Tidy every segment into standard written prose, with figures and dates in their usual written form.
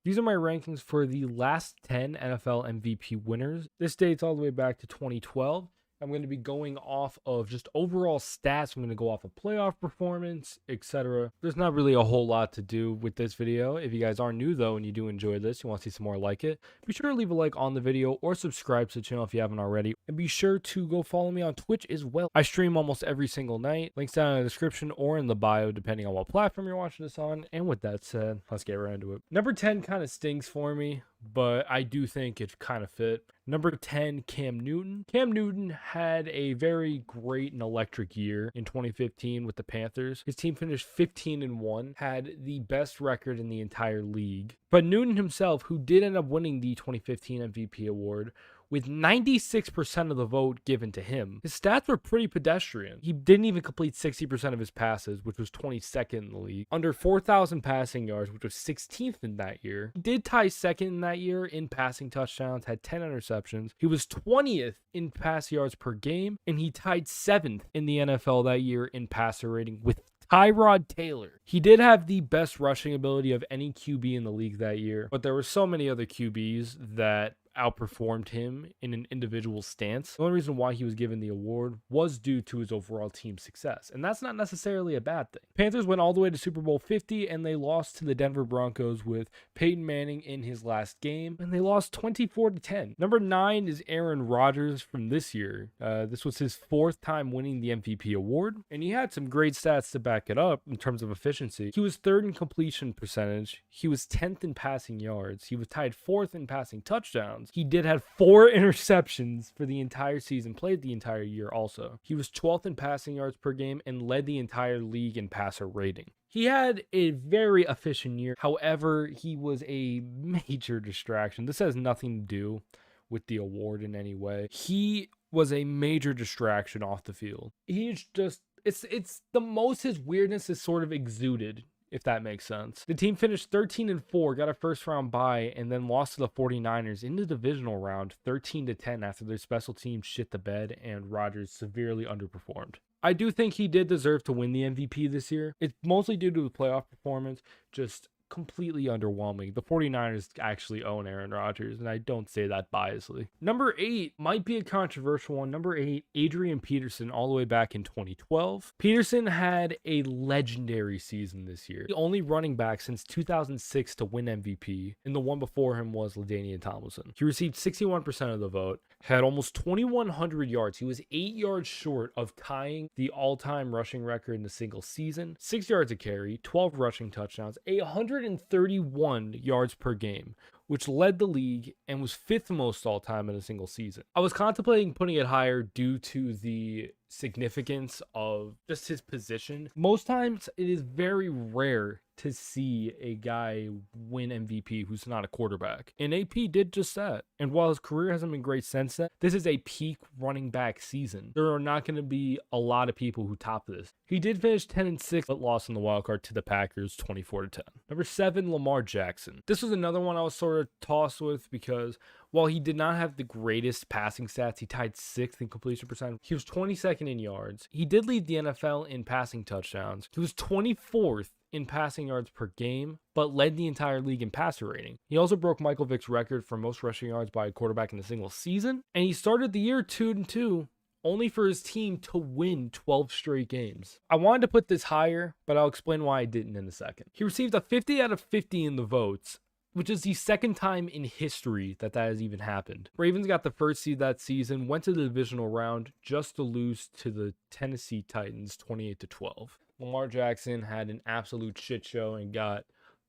These are my rankings for the last 10 NFL MVP winners. This dates all the way back to 2012. I'm going to be going off of just overall stats. I'm going to go off of playoff performance, etc. There's not really a whole lot to do with this video. If you guys are new though and you do enjoy this, you want to see some more like it, be sure to leave a like on the video or subscribe to the channel if you haven't already. And be sure to go follow me on Twitch as well. I stream almost every single night. Links down in the description or in the bio depending on what platform you're watching this on. And with that said, let's get right into it. Number 10 kind of stings for me, but I do think it kind of fit. Number 10, Cam Newton. Cam Newton had a very great and electric year in 2015 with the Panthers. His team finished 15-1, had the best record in the entire league. But Newton himself, who did end up winning the 2015 MVP award, with 96% of the vote given to him, his stats were pretty pedestrian. He didn't even complete 60% of his passes, which was 22nd in the league. Under 4,000 passing yards, which was 16th in that year. He did tie second in that year in passing touchdowns, had 10 interceptions. He was 20th in pass yards per game, and he tied 7th in the NFL that year in passer rating with Tyrod Taylor. He did have the best rushing ability of any QB in the league that year, but there were so many other QBs that outperformed him in an individual stance. The only reason why he was given the award was due to his overall team success, and that's not necessarily a bad thing. Panthers went all the way to Super Bowl 50, and they lost to the Denver Broncos with Peyton Manning in his last game, and they lost 24-10. Number 9 is Aaron Rodgers from this year. This was his 4th time winning the MVP award, and he had some great stats to back it up in terms of efficiency. He was 3rd in completion percentage. He was 10th in passing yards. He was tied 4th in passing touchdowns. He did have 4 interceptions for the entire season, played the entire year also. He was 12th in passing yards per game and led the entire league in passer rating. He had a very efficient year. However, he was a major distraction. This has nothing to do with the award in any way. He was a major distraction off the field. He's just, it's the most his weirdness is sort of exuded, if that makes sense. The team finished 13-4, got a first round bye, and then lost to the 49ers in the divisional round 13-10 after their special teams shit the bed and Rodgers severely underperformed. I do think he did deserve to win the MVP this year. It's mostly due to the playoff performance, just completely underwhelming. The 49ers actually own Aaron Rodgers, and I don't say that biasly. Number 8 might be a controversial one. Number 8, Adrian Peterson, all the way back in 2012. Peterson had a legendary season this year. The only running back since 2006 to win MVP, and the one before him was LaDainian Tomlinson. He received 61% of the vote, had almost 2,100 yards. He was 8 yards short of tying the all-time rushing record in a single season. 6 yards a carry, 12 rushing touchdowns, 131 yards per game, which led the league and was 5th most all-time in a single season. I was contemplating putting it higher due to the significance of just his position. Most times, it is very rare to see a guy win MVP who's not a quarterback. And AP did just that. And while his career hasn't been great since then, this is a peak running back season. There are not going to be a lot of people who top this. He did finish 10-6, but lost in the wild card to the Packers 24-10. Number 7, Lamar Jackson. This was another one I was sort of tossed with because while he did not have the greatest passing stats, he tied 6th in completion percentage. He was 22nd in yards. He did lead the NFL in passing touchdowns. He was 24th in passing yards per game, but led the entire league in passer rating. He also broke Michael Vick's record for most rushing yards by a quarterback in a single season, and he started the year 2-2, only for his team to win 12 straight games. I wanted to put this higher, but I'll explain why I didn't in a second. He received a 50 out of 50 in the votes, which is the second time in history that has even happened. Ravens got the first seed that season, went to the divisional round just to lose to the Tennessee Titans 28-12. Lamar Jackson had an absolute shit show and got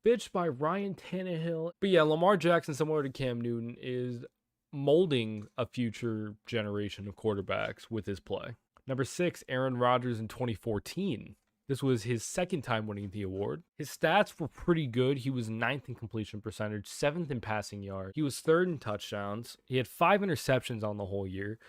bitched by Ryan Tannehill. But yeah, Lamar Jackson, similar to Cam Newton, is molding a future generation of quarterbacks with his play. Number 6, Aaron Rodgers in 2014. This was his 2nd time winning the award. His stats were pretty good. He was 9th in completion percentage, 7th in passing yards. He was 3rd in touchdowns. He had 5 interceptions on the whole year.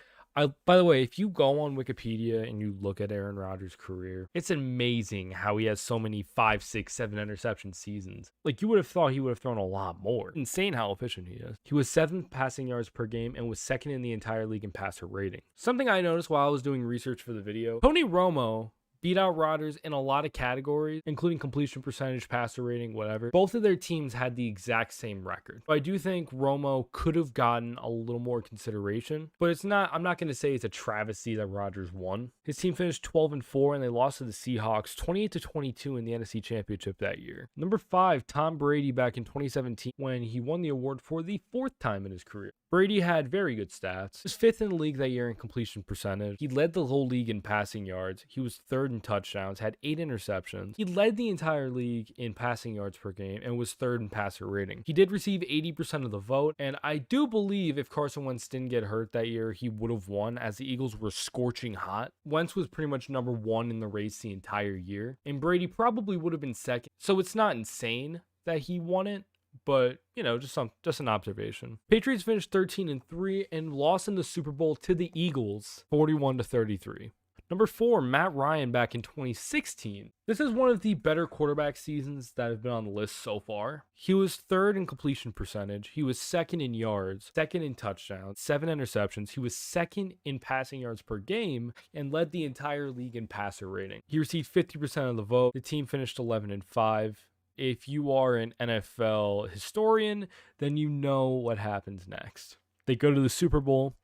By the way, if you go on Wikipedia and you look at Aaron Rodgers' career, it's amazing how he has so many 5, 6, 7 interception seasons. Like, you would have thought he would have thrown a lot more. Insane how efficient he is. He was 7th passing yards per game and was 2nd in the entire league in passer rating. Something I noticed while I was doing research for the video, Tony Romo beat out Rodgers in a lot of categories, including completion percentage, passer rating, whatever. Both of their teams had the exact same record. So I do think Romo could have gotten a little more consideration, but I'm not going to say it's a travesty that Rodgers won. His team finished 12-4 and they lost to the Seahawks 28-22 in the NFC Championship that year. Number 5, Tom Brady back in 2017 when he won the award for the 4th time in his career. Brady had very good stats. He was 5th in the league that year in completion percentage. He led the whole league in passing yards. He was 3rd in touchdowns, had 8 interceptions. He led the entire league in passing yards per game and was 3rd in passer rating. He did receive 80% of the vote, and I do believe if Carson Wentz didn't get hurt that year, he would have won as the Eagles were scorching hot. Wentz was pretty much number 1 in the race the entire year, and Brady probably would have been 2nd. So it's not insane that he won it, but just an observation. Patriots finished 13-3 and lost in the Super Bowl to the Eagles 41-33. Number 4, Matt Ryan back in 2016. This is one of the better quarterback seasons that have been on the list so far. He was 3rd in completion percentage. He was 2nd in yards, 2nd in touchdowns, 7 interceptions. He was 2nd in passing yards per game and led the entire league in passer rating. He received 50% of the vote. The team finished 11-5. If you are an NFL historian, then you know what happens next. They go to the Super Bowl,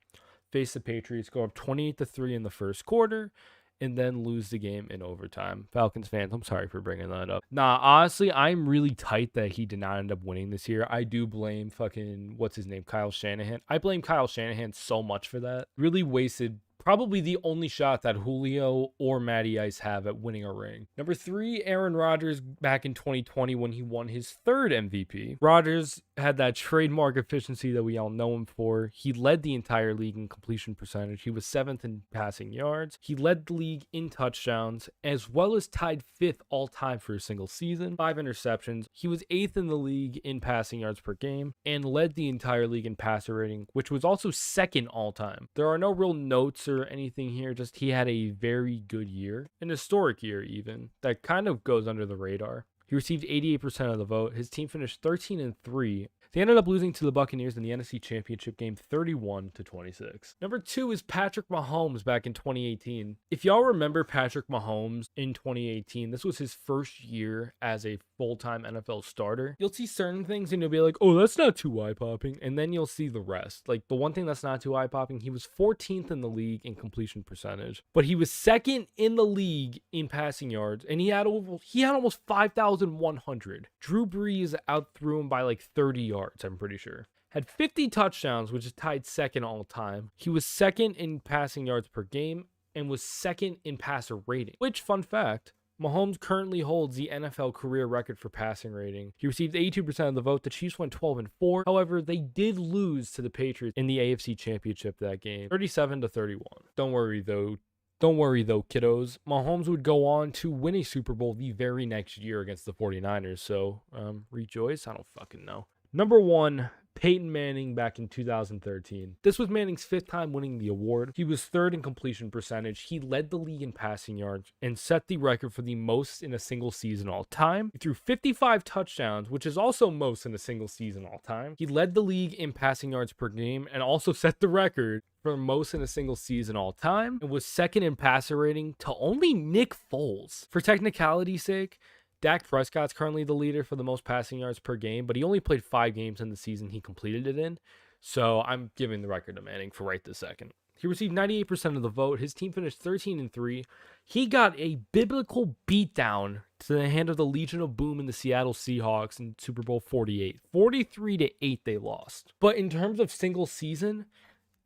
face the Patriots, go up 28-3 in the first quarter, and then lose the game in overtime. Falcons fans, I'm sorry for bringing that up. Nah, honestly, I'm really tight that he did not end up winning this year. I do blame Kyle Shanahan. I blame Kyle Shanahan so much for that. Really wasted probably the only shot that Julio or Matty Ice have at winning a ring. Number 3, Aaron Rodgers back in 2020 when he won his 3rd MVP. Rodgers had that trademark efficiency that we all know him for. He led the entire league in completion percentage. He was 7th in passing yards. He led the league in touchdowns, as well as tied 5th all time for a single season. 5 interceptions. He was 8th in the league in passing yards per game and led the entire league in passer rating, which was also 2nd all time. There are no real notes or anything here, just he had a very good year, an historic year even, that kind of goes under the radar. He received 88% of the vote. His team finished 13-3. They ended up losing to the Buccaneers in the NFC Championship game 31-26. Number 2 is Patrick Mahomes back in 2018. If y'all remember Patrick Mahomes in 2018, this was his first year as a full-time NFL starter. You'll see certain things and you'll be like, oh, that's not too eye-popping. And then you'll see the rest. Like the one thing that's not too eye-popping, he was 14th in the league in completion percentage, but he was 2nd in the league in passing yards, and he had almost 5,100. Drew Brees outthrew him by like 30 yards. I'm pretty sure. Had 50 touchdowns, which is tied 2nd all time. He was 2nd in passing yards per game and was 2nd in passer rating, which, fun fact, Mahomes currently holds the NFL career record for passing rating. He received 82% of the vote. The Chiefs went 12-4. However, they did lose to the Patriots in the AFC Championship that game, 37-31. Don't worry though, kiddos. Mahomes would go on to win a Super Bowl the very next year against the 49ers. So, rejoice. I don't fucking know. Number 1, Peyton Manning back in 2013. This was Manning's 5th time winning the award. He was 3rd in completion percentage. He led the league in passing yards and set the record for the most in a single season all time. He threw 55 touchdowns, which is also most in a single season all time. He led the league in passing yards per game and also set the record for most in a single season all time and was 2nd in passer rating to only Nick Foles. For technicality's sake, Dak Prescott's currently the leader for the most passing yards per game, but he only played 5 games in the season he completed it in. So I'm giving the record to Manning for right this second. He received 98% of the vote. His team finished 13-3. He got a biblical beatdown to the hand of the Legion of Boom in the Seattle Seahawks in Super Bowl 48. 43-8 they lost. But in terms of single season,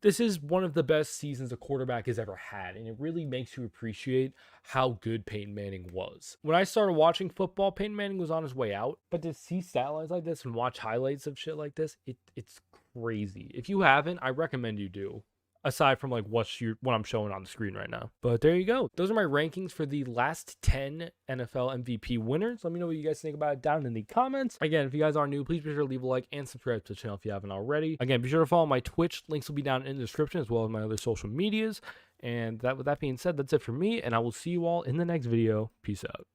this is one of the best seasons a quarterback has ever had, and it really makes you appreciate how good Peyton Manning was. When I started watching football, Peyton Manning was on his way out, but to see stat lines like this and watch highlights of shit like this, it's crazy. If you haven't, I recommend you do. Aside from like what I'm showing on the screen right now. But there you go. Those are my rankings for the last 10 NFL MVP winners. Let me know what you guys think about it down in the comments. Again, if you guys are new, please be sure to leave a like and subscribe to the channel if you haven't already. Again, be sure to follow my Twitch. Links will be down in the description as well as my other social medias. And with that being said, that's it for me, and I will see you all in the next video. Peace out.